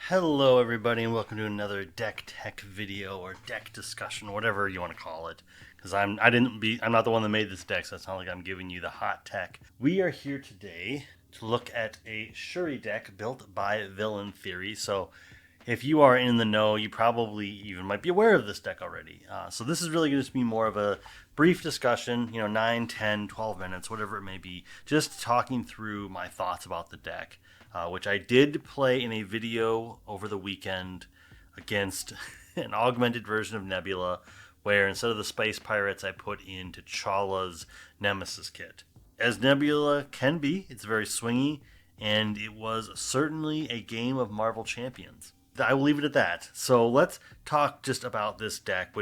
Hello, everybody, and welcome to another deck tech video or deck discussion, whatever you want to call it. Because I'm not the one that made this deck, so it's not like I'm giving you the hot tech. We are here today to look at a Shuri deck built by VillainTheory. So, if you are in the know, you probably even might be aware of this deck already. So this is really going to be more of a brief discussion, 9, 10, 12 minutes, whatever it may be, just talking through my thoughts about the deck. Which I did play in a video over the weekend against an augmented version of Nebula, where instead of the Space Pirates, I put in T'Challa's Nemesis kit. As Nebula can be, it's very swingy, and it was certainly a game of Marvel Champions. I will leave it at that. So let's talk just about this deck,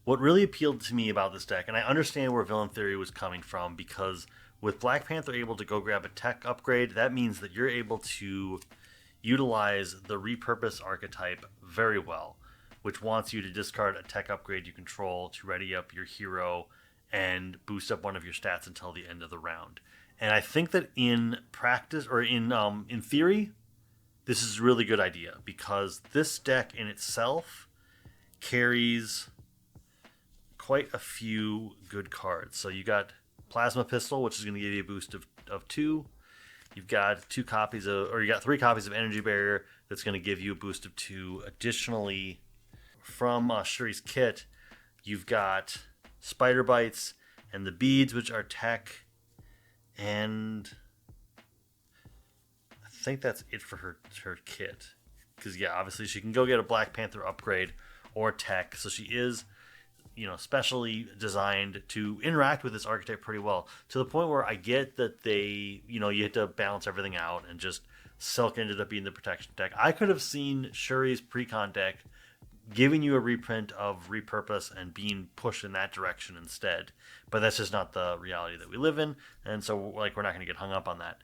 what really appealed to me about this deck, and I understand where VillainTheory was coming from, because with Black Panther able to go grab a tech upgrade, that means that you're able to utilize the Repurpose archetype very well, which wants you to discard a tech upgrade you control to ready up your hero and boost up one of your stats until the end of the round. And I think that in practice, or in theory, this is a really good idea, because this deck in itself carries quite a few good cards. So you got Plasma Pistol, which is going to give you a boost of 2. You've got you got 3 copies of Energy Barrier that's going to give you a boost of 2. Additionally, from Shuri's kit, you've got Spider Bites and the Beads, which are tech, and I think that's it for her kit. Because, yeah, obviously she can go get a Black Panther upgrade or tech, so she is specially designed to interact with this archetype pretty well, to the point where I get that you had to balance everything out, and just Silk ended up being the protection deck. I could have seen Shuri's precon deck giving you a reprint of Repurpose and being pushed in that direction instead, but that's just not the reality that we live in, and so we're not going to get hung up on that.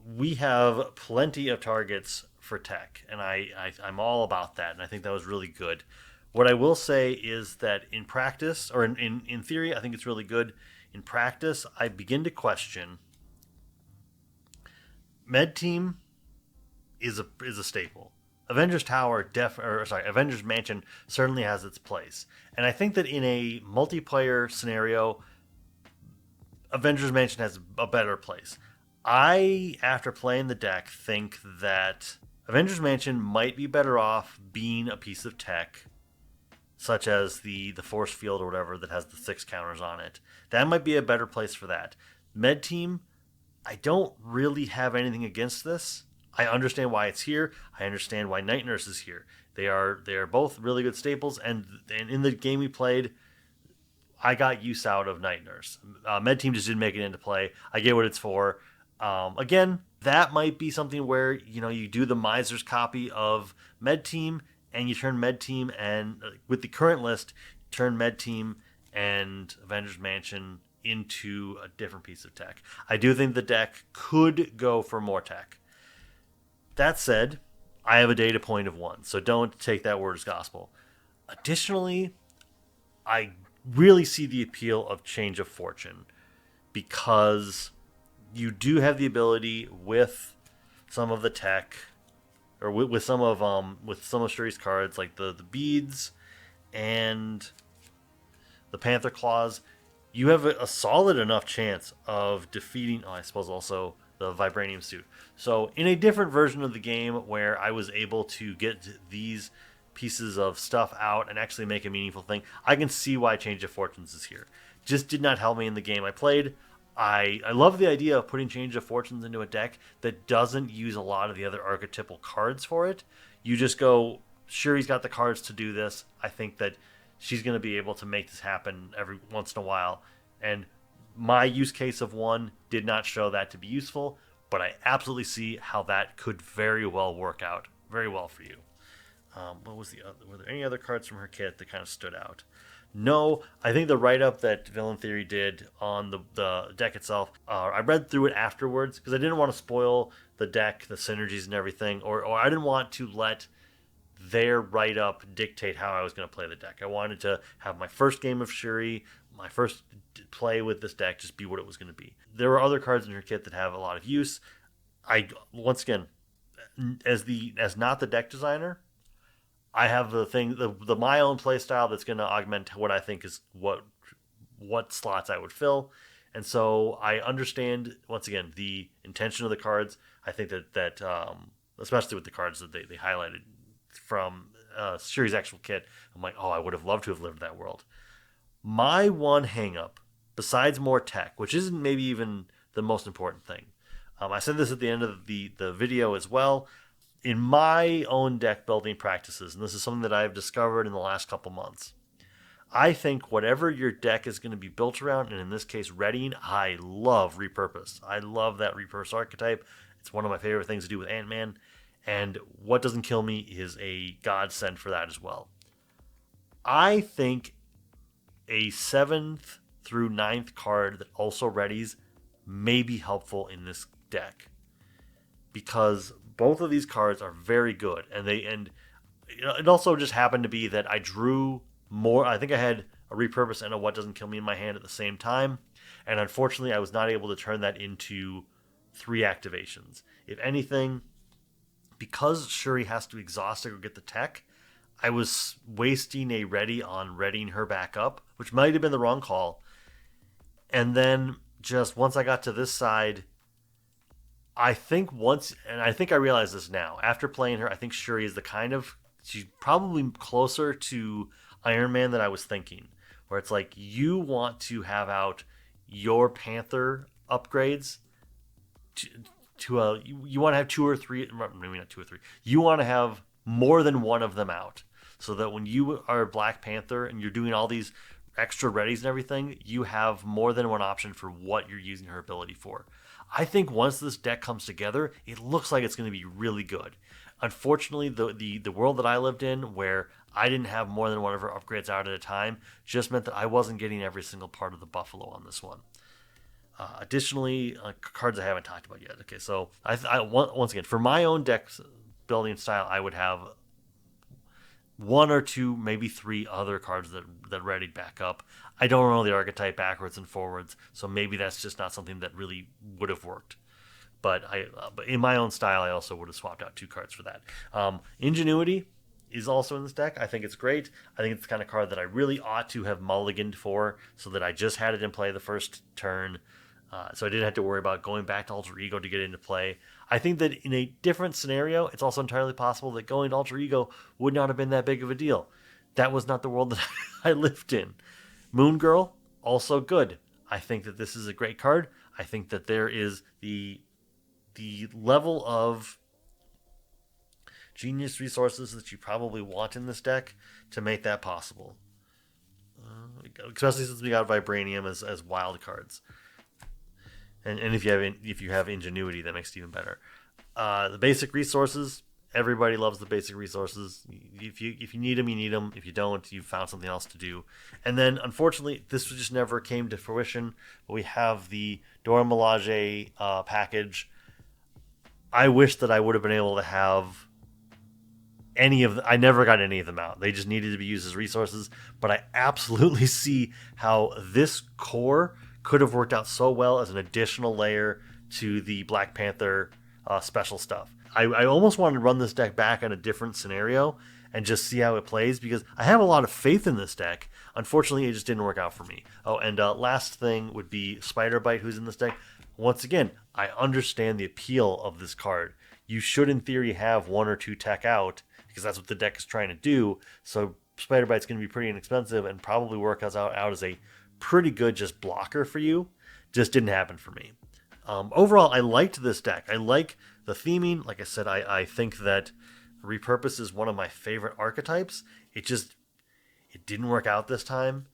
We have plenty of targets for tech, and I'm all about that, and I think that was really good. What I will say is that in practice, or in theory, I think it's really good. In practice, I begin to question. Med Team is a staple. Avengers Tower, Avengers Mansion certainly has its place, and I think that in a multiplayer scenario, Avengers Mansion has a better place. After playing the deck, think that Avengers Mansion might be better off being a piece of tech, such as the force field or whatever that has the 6 counters on it. That might be a better place for that. Med Team, I don't really have anything against this. I understand why it's here. I understand why Night Nurse is here. They are both really good staples, and in the game we played, I got use out of Night Nurse. Med Team just didn't make it into play. I get what it's for. Again, that might be something where you do the Miser's copy of Med Team, and you turn Med Team, and with the current list, turn Med Team and Avengers Mansion into a different piece of tech. I do think the deck could go for more tech. That said, I have a data point of 1, so don't take that word as gospel. Additionally, I really see the appeal of Change of Fortune, because you do have the ability with some of the tech, or with some of Shuri's cards, like the beads and the Panther claws, you have a solid enough chance of defeating. I suppose also the vibranium suit. So in a different version of the game where I was able to get these pieces of stuff out and actually make a meaningful thing, I can see why Change of Fortunes is here. Just did not help me in the game I played. I love the idea of putting Change of Fortunes into a deck that doesn't use a lot of the other archetypal cards for it. You just go, Shuri's got the cards to do this. I think that she's going to be able to make this happen every once in a while. And my use case of 1 did not show that to be useful, but I absolutely see how that could very well work out very well for you. What was the other? Were there any other cards from her kit that kind of stood out? No, I think the write-up that VillainTheory did on the deck itself, I read through it afterwards because I didn't want to spoil the deck, the synergies and everything, or I didn't want to let their write-up dictate how I was going to play the deck. I wanted to have my first game of Shuri, my first play with this deck, just be what it was going to be. There were other cards in her kit that have a lot of use. Once again, as not the deck designer, I have the my own play style that's going to augment what I think is what slots I would fill. And so I understand once again the intention of the cards. I think that especially with the cards that they highlighted from Shuri's actual kit, I'm like, oh, I would have loved to have lived that world. My one hangup, besides more tech, which isn't maybe even the most important thing, I said this at the end of the video as well. In my own deck building practices, and this is something that I've discovered in the last couple months, I think whatever your deck is going to be built around, and in this case, readying, I love Repurpose. I love that Repurpose archetype. It's one of my favorite things to do with Ant-Man, and What Doesn't Kill Me is a godsend for that as well. I think a 7th through 9th card that also readies may be helpful in this deck, because both of these cards are very good, and it also just happened to be that I drew more. I think I had a Repurpose and a What Doesn't Kill Me in my hand at the same time, and unfortunately I was not able to turn that into 3 activations. If anything, because Shuri has to exhaust to go get the tech, I was wasting a ready on readying her back up, which might have been the wrong call. And then just once I got to this side, I think I realize this now, after playing her, I think Shuri is she's probably closer to Iron Man than I was thinking, where it's like you want to have out your Panther upgrades you want to have 2 or 3, maybe not 2 or 3, you want to have more than one of them out, so that when you are Black Panther and you're doing all these extra readies and everything, you have more than one option for what you're using her ability for. I think once this deck comes together, it looks like it's going to be really good. Unfortunately, the world that I lived in, where I didn't have more than one of her upgrades out at a time, just meant that I wasn't getting every single part of the Buffalo on this one. Additionally, cards I haven't talked about yet. Okay, so once again, for my own deck building style, I would have 1 or 2, maybe 3 other cards that readied back up. I don't know the archetype backwards and forwards, so maybe that's just not something that really would have worked. But but in my own style, I also would have swapped out 2 cards for that. Ingenuity is also in this deck. I think it's great. I think it's the kind of card that I really ought to have mulliganed for, so that I just had it in play the first turn. So I didn't have to worry about going back to Alter Ego to get into play. I think that in a different scenario, it's also entirely possible that going to Alter Ego would not have been that big of a deal. That was not the world that I lived in. Moon Girl, also good. I think that this is a great card. I think that there is the level of genius resources that you probably want in this deck to make that possible. Especially since we got Vibranium as wild cards. And if you have Ingenuity, that makes it even better. The basic resources, everybody loves the basic resources. If you need them, you need them. If you don't, you've found something else to do. And then, unfortunately, this just never came to fruition. But we have the Dora Milaje package. I wish that I would have been able to have I never got any of them out. They just needed to be used as resources. But I absolutely see how this core could have worked out so well as an additional layer to the Black Panther special stuff. I almost wanted to run this deck back in a different scenario and just see how it plays, because I have a lot of faith in this deck. Unfortunately, it just didn't work out for me. Oh, and last thing would be Spider Bite, who's in this deck. Once again, I understand the appeal of this card. You should, in theory, have 1 or 2 tech out, because that's what the deck is trying to do. So Spider Bite's going to be pretty inexpensive and probably work out as a pretty good just blocker for you. Just didn't happen for me. Overall, I liked this deck. I like the theming. Like I said, I think that Repurpose is one of my favorite archetypes. It didn't work out this time.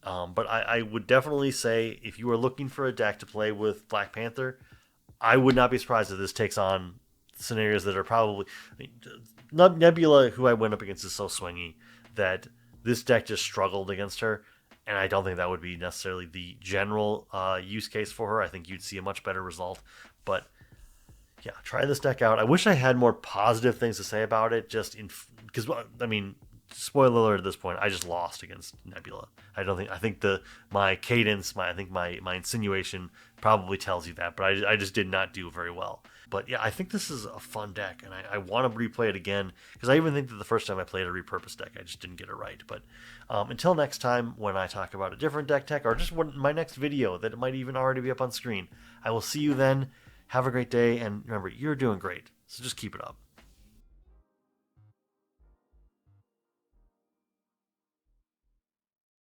But I would definitely say, if you are looking for a deck to play with Black Panther, I would not be surprised if this takes on scenarios that are probably... Nebula, who I went up against, is so swingy that this deck just struggled against her. And I don't think that would be necessarily the general use case for her. I think you'd see a much better result. But yeah, try this deck out. I wish I had more positive things to say about it. Because I mean, spoiler alert at this point, I just lost against Nebula. I think my cadence, my insinuation probably tells you that. But I just did not do very well. But yeah, I think this is a fun deck, and I want to replay it again, because I even think that the first time I played a Repurpose deck, I just didn't get it right. But until next time, when I talk about a different deck tech, or just my next video that might even already be up on screen, I will see you then. Have a great day, and remember, you're doing great, so just keep it up.